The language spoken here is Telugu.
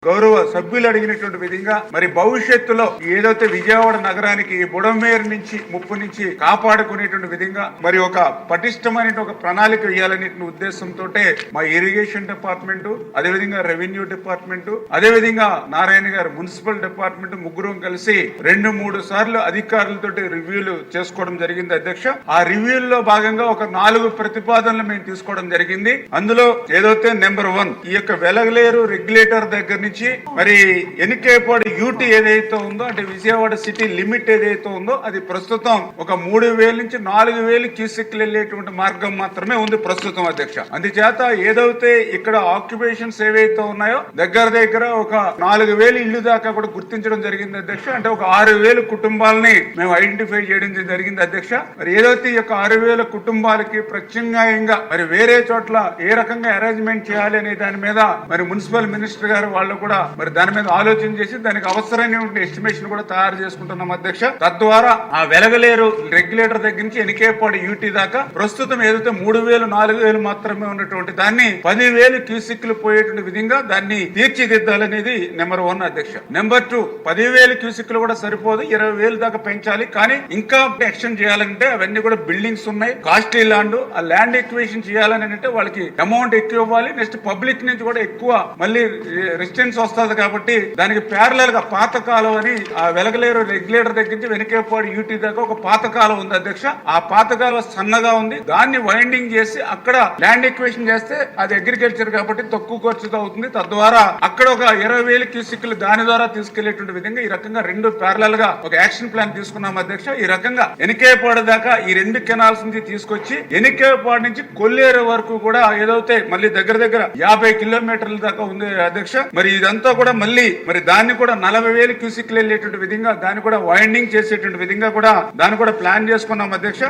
గౌరవ సభ్యులు అడిగినటువంటి విధంగా మరి భవిష్యత్తులో ఏదైతే విజయవాడ నగరానికి బుడమేరు నుంచి ముప్పు నుంచి కాపాడుకునేటువంటి విధంగా మరి ఒక పటిష్టమైన ఒక ప్రణాళిక వేయాలనే ఉద్దేశంతో మా ఇరిగేషన్ డిపార్ట్మెంట్, అదేవిధంగా రెవెన్యూ డిపార్ట్మెంట్, అదేవిధంగా నారాయణ గారు మున్సిపల్ డిపార్ట్మెంట్ ముగ్గురు కలిసి 2-3 సార్లు అధికారులతో రివ్యూలు చేసుకోవడం జరిగింది అధ్యక్ష. ఆ రివ్యూల్లో భాగంగా ఒక 4 ప్రతిపాదనలు మేము తీసుకోవడం జరిగింది. అందులో ఏదైతే నెంబర్ 1 ఈ యొక్క వెలగలేరు రెగ్యులేటర్ దగ్గర నుంచి మరి ఎన్నికేపాడు యూటీ ఏదైతే ఉందో అంటే విజయవాడ సిటీ లిమిట్ ఏదైతే ఉందో అది ప్రస్తుతం ఒక 3000 నుంచి 4000 క్యూసెక్లు వెళ్లేటువంటి మార్గం మాత్రమే ఉంది ప్రస్తుతం అధ్యక్ష. అందుచేత ఏదైతే ఇక్కడ ఆక్యుపేషన్స్ ఏవైతే ఉన్నాయో దగ్గర ఒక 4000 ఇళ్లు దాకా కూడా గుర్తించడం జరిగింది అధ్యక్ష. అంటే ఒక 6000 కుటుంబాలని మేము ఐడెంటిఫై చేయడం జరిగింది అధ్యక్ష. మరి ఏదైతే ఈ యొక్క 6000 కుటుంబాలకి ప్రత్యామ్నాయంగా మరి వేరే చోట్ల ఏ రకంగా అరేంజ్మెంట్ చేయాలి అనే దాని మీద మరి మున్సిపల్ మినిస్టర్ గారు వాళ్ళు కూడా మరి దాని మీద ఆలోచన చేసి దానికి అవసరమైన ఎస్టిమేషన్ కూడా తయారు చేసుకుంటున్నాం అధ్యక్ష. తద్వారా ఆ వెలగలేరు రెగ్యులేటర్ దగ్గర నుంచి ఎనికేపాడు యూటీ దాకా ప్రస్తుతం ఏదైతే 3000-4000 మాత్రమే ఉన్నటువంటి దాన్ని 10,000 క్యూసెక్లు పోయేటువంటి విధంగా దాన్ని తీర్చిదిద్దాలనేది నెంబర్ 1 అధ్యక్ష. నెంబర్ 2 10,000 క్యూసెక్లు కూడా సరిపోదు, 20,000 దాకా పెంచాలి. కానీ ఇంకా ఎక్స్టెండ్ చేయాలంటే అవన్నీ కూడా బిల్డింగ్స్ ఉన్నాయి, కాస్ట్లీ ల్యాండ్. ఆ ల్యాండ్ ఎక్విజిషన్ చేయాలని అంటే వాళ్ళకి అమౌంట్ ఎక్కువ ఇవ్వాలి. నెక్స్ట్ పబ్లిక్ నుంచి కూడా ఎక్కువ మళ్ళీ రెసిస్టెన్స్ వస్తుంది కాబట్టి దానికి ప్యారలల్ గా పాత కాలం అని ఆ వెలగలేరు రెగ్యులేటర్ దగ్గర నుంచి వెనకేపాడు యూటీ దాకా ఒక పాత కాలం ఉంది అధ్యక్ష. ఆ పాత కాలం సన్నగా ఉంది, దాన్ని వైండింగ్ చేసి అక్కడ ల్యాండ్ ఎక్వేషన్ చేస్తే అది అగ్రికల్చర్ కాబట్టి తక్కువ ఖర్చుతో అవుతుంది. తద్వారా అక్కడ ఒక 20,000 క్యూసెక్లు దాని ద్వారా తీసుకెళ్లేటువంటి విధంగా ఈ రకంగా 2 ప్యారలల్ గా ఒక యాక్షన్ ప్లాన్ తీసుకున్నాం అధ్యక్ష. ఈ రకంగా ఎనికేపాడు దాకా ఈ 2 కెనాల్స్ నుంచి తీసుకొచ్చి ఎనికేపాడు నుంచి కొల్లేరు వరకు కూడా ఏదైతే మళ్ళీ దగ్గర 50 కిలోమీటర్ల దాకా ఉంది అధ్యక్ష. మరి ఇదంతా కూడా మళ్ళీ మరి దాన్ని కూడా 40,000 క్యూసెక్లు వెళ్ళేటువంటి విధంగా దాన్ని కూడా వైండింగ్ చేసేటువంటి విధంగా కూడా దాన్ని కూడా ప్లాన్ చేసుకున్నాం అధ్యక్ష.